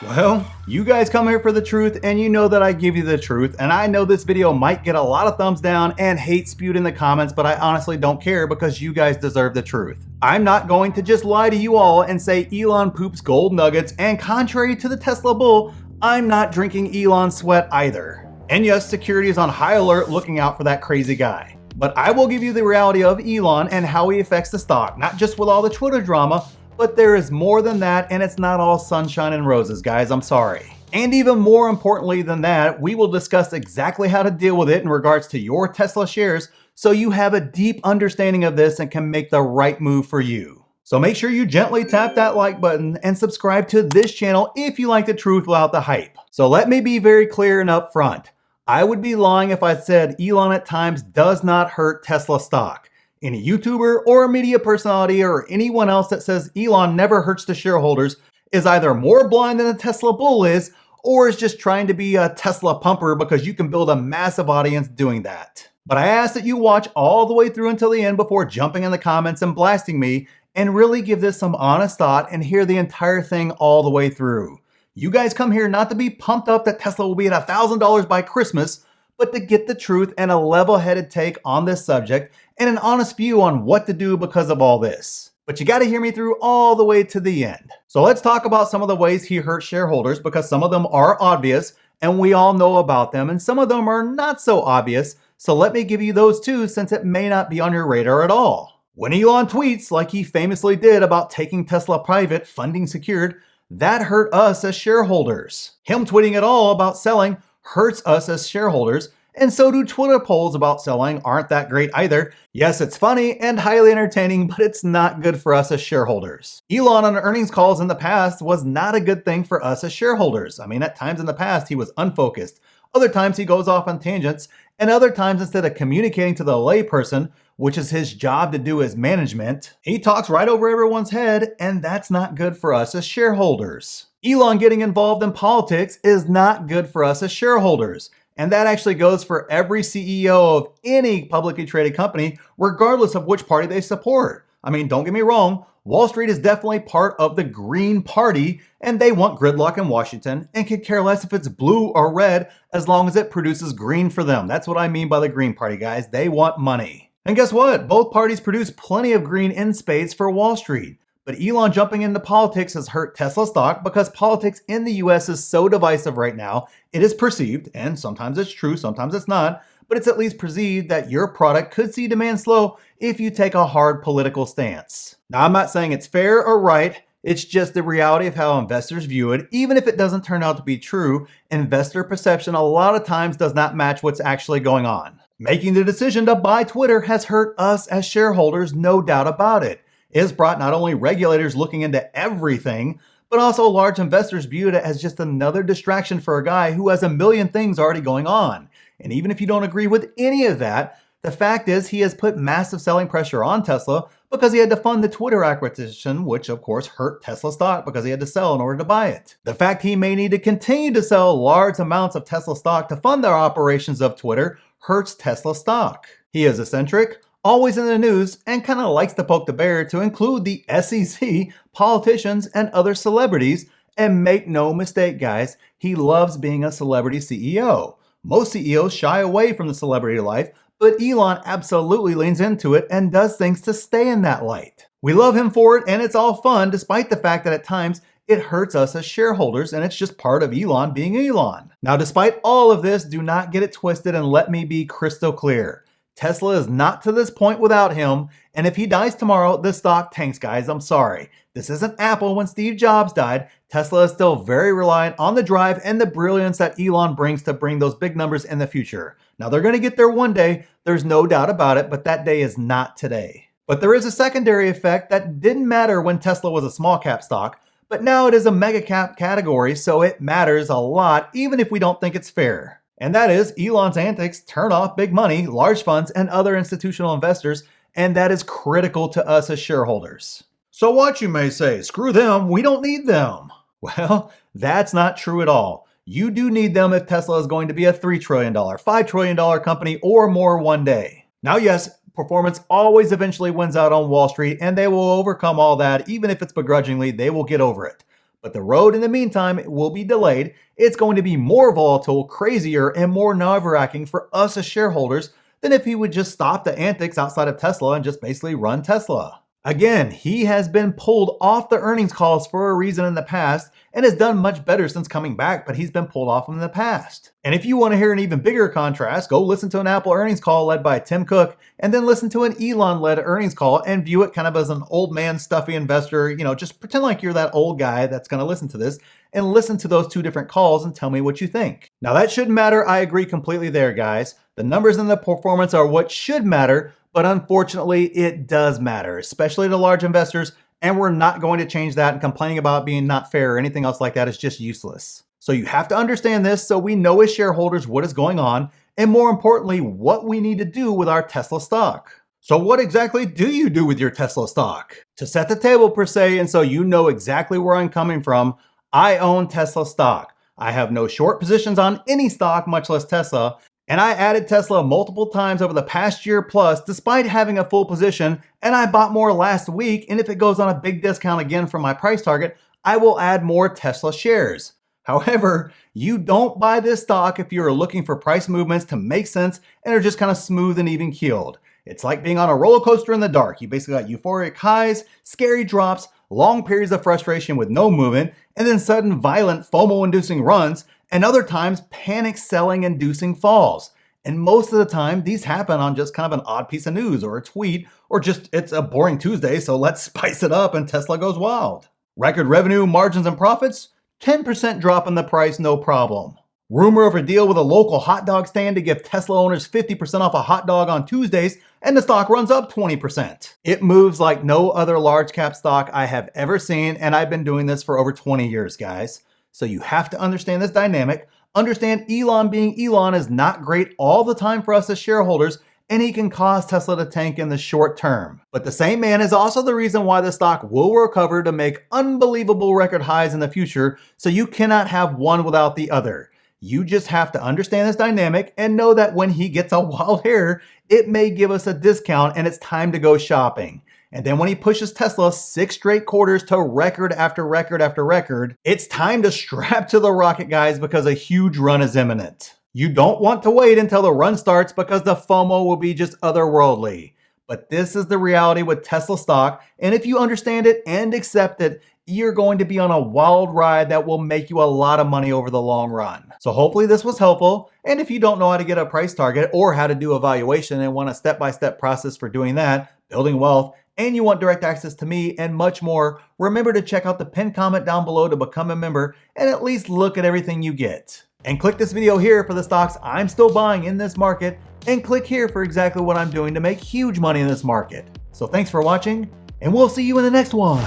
Well, you guys come here for the truth and you know that I give you the truth, and I know this video might get a lot of thumbs down and hate spewed in the comments, but I honestly don't care because you guys deserve the truth. I'm not going to just lie to you all and say Elon poops gold nuggets, and contrary to the Tesla bull, I'm not drinking Elon's sweat either. And yes, security is on high alert looking out for that crazy guy. But I will give you the reality of Elon and how he affects the stock, not just with all the Twitter drama, but there is more than that, and it's not all sunshine and roses, guys, I'm sorry. And even more importantly than that, we will discuss exactly how to deal with it in regards to your Tesla shares so you have a deep understanding of this and can make the right move for you. So make sure you gently tap that like button and subscribe to this channel if you like the truth without the hype. So let me be very clear and upfront. I would be lying if I said Elon at times does not hurt Tesla stock. Any YouTuber or a media personality or anyone else that says Elon never hurts the shareholders is either more blind than a Tesla bull is, or is just trying to be a Tesla pumper because you can build a massive audience doing that. But I ask that you watch all the way through until the end before jumping in the comments and blasting me, and really give this some honest thought and hear the entire thing all the way through. You guys come here not to be pumped up that Tesla will be at $1,000 by Christmas, but to get the truth and a level-headed take on this subject and an honest view on what to do because of all this. But you gotta hear me through all the way to the end. So let's talk about some of the ways he hurts shareholders, because some of them are obvious and we all know about them, and some of them are not so obvious. So let me give you those too, since it may not be on your radar at all. When Elon tweets like he famously did about taking Tesla private, funding secured, that hurt us as shareholders. Him tweeting at all about selling hurts us as shareholders, and so do Twitter polls about selling aren't that great either. Yes, it's funny and highly entertaining, but it's not good for us as shareholders. Elon on earnings calls in the past was not a good thing for us as shareholders. I mean, at times in the past, he was unfocused. Other times he goes off on tangents, and other times instead of communicating to the layperson, which is his job to do as management, he talks right over everyone's head, and that's not good for us as shareholders. Elon getting involved in politics is not good for us as shareholders. And that actually goes for every CEO of any publicly traded company, regardless of which party they support. I mean, don't get me wrong, Wall Street is definitely part of the Green Party, and they want gridlock in Washington and could care less if it's blue or red as long as it produces green for them. That's what I mean by the Green Party, guys. They want money. And guess what? Both parties produce plenty of green in spades for Wall Street. But Elon jumping into politics has hurt Tesla stock because politics in the US is so divisive right now. It is perceived, and sometimes it's true, sometimes it's not, but it's at least perceived that your product could see demand slow if you take a hard political stance. Now, I'm not saying it's fair or right. It's just the reality of how investors view it. Even if it doesn't turn out to be true, investor perception a lot of times does not match what's actually going on. Making the decision to buy Twitter has hurt us as shareholders, no doubt about it. It has brought not only regulators looking into everything, but also large investors viewed it as just another distraction for a guy who has a million things already going on. And even if you don't agree with any of that, the fact is he has put massive selling pressure on Tesla because he had to fund the Twitter acquisition, which of course hurt Tesla stock because he had to sell in order to buy it. The fact he may need to continue to sell large amounts of Tesla stock to fund their operations of Twitter hurts Tesla stock. He is eccentric, always in the news, and kind of likes to poke the bear to include the SEC, politicians, and other celebrities. And make no mistake, guys, he loves being a celebrity CEO. Most CEOs shy away from the celebrity life, but Elon absolutely leans into it and does things to stay in that light. We love him for it, and it's all fun, despite the fact that at times it hurts us as shareholders, and it's just part of Elon being Elon. Now, despite all of this, do not get it twisted and let me be crystal clear. Tesla is not to this point without him, and if he dies tomorrow, the stock tanks, guys. I'm sorry. This isn't Apple when Steve Jobs died. Tesla is still very reliant on the drive and the brilliance that Elon brings to bring those big numbers in the future. Now, they're going to get there one day. There's no doubt about it, but that day is not today. But there is a secondary effect that didn't matter when Tesla was a small cap stock, but now it is a mega cap category, so it matters a lot, even if we don't think it's fair. And that is Elon's antics turn off big money, large funds, and other institutional investors, and that is critical to us as shareholders. So what, you may say, screw them, we don't need them. Well, that's not true at all. You do need them if Tesla is going to be a $3 trillion, $5 trillion company or more one day. Now, yes, performance always eventually wins out on Wall Street, and they will overcome all that. Even if it's begrudgingly, they will get over it. But the road in the meantime will be delayed. It's going to be more volatile, crazier, and more nerve-wracking for us as shareholders than if he would just stop the antics outside of Tesla and just basically run Tesla. Again, he has been pulled off the earnings calls for a reason in the past and has done much better since coming back, but he's been pulled off in the past. And if you want to hear an even bigger contrast, go listen to an Apple earnings call led by Tim Cook and then listen to an Elon-led earnings call and view it kind of as an old man, stuffy investor. Just pretend like you're that old guy that's going to listen to this and listen to those two different calls and tell me what you think. Now that shouldn't matter. I agree completely there, guys. The numbers and the performance are what should matter, but unfortunately it does matter, especially to large investors, and we're not going to change that, and complaining about being not fair or anything else like that is just useless. So you have to understand this so we know as shareholders what is going on, and more importantly, what we need to do with our Tesla stock. So what exactly do you do with your Tesla stock? To set the table per se, and so you know exactly where I'm coming from, I own Tesla stock. I have no short positions on any stock, much less Tesla. And I added Tesla multiple times over the past year plus, despite having a full position, and I bought more last week, and if it goes on a big discount again from my price target, I will add more Tesla shares. However, you don't buy this stock if you're looking for price movements to make sense and are just kind of smooth and even keeled. It's like being on a roller coaster in the dark. You basically got euphoric highs, scary drops, long periods of frustration with no movement, and then sudden violent FOMO-inducing runs, and other times panic selling inducing falls. And most of the time, these happen on just kind of an odd piece of news or a tweet, or just it's a boring Tuesday, so let's spice it up and Tesla goes wild. Record revenue, margins, and profits, 10% drop in the price, no problem. Rumor of a deal with a local hot dog stand to give Tesla owners 50% off a hot dog on Tuesdays, and the stock runs up 20%. It moves like no other large cap stock I have ever seen, and I've been doing this for over 20 years, guys. So you have to understand this dynamic. Understand Elon being Elon is not great all the time for us as shareholders, and he can cause Tesla to tank in the short term. But the same man is also the reason why the stock will recover to make unbelievable record highs in the future, so you cannot have one without the other. You just have to understand this dynamic and know that when he gets a wild hair, it may give us a discount and it's time to go shopping. And then when he pushes Tesla 6 straight quarters to record after record after record, it's time to strap to the rocket, guys, because a huge run is imminent. You don't want to wait until the run starts because the FOMO will be just otherworldly. But this is the reality with Tesla stock, and if you understand it and accept it, you're going to be on a wild ride that will make you a lot of money over the long run. So hopefully this was helpful, and if you don't know how to get a price target or how to do a valuation and want a step-by-step process for doing that, building wealth, and you want direct access to me and much more, remember to check out the pinned comment down below to become a member and at least look at everything you get. And click this video here for the stocks I'm still buying in this market, and click here for exactly what I'm doing to make huge money in this market. So thanks for watching, and we'll see you in the next one.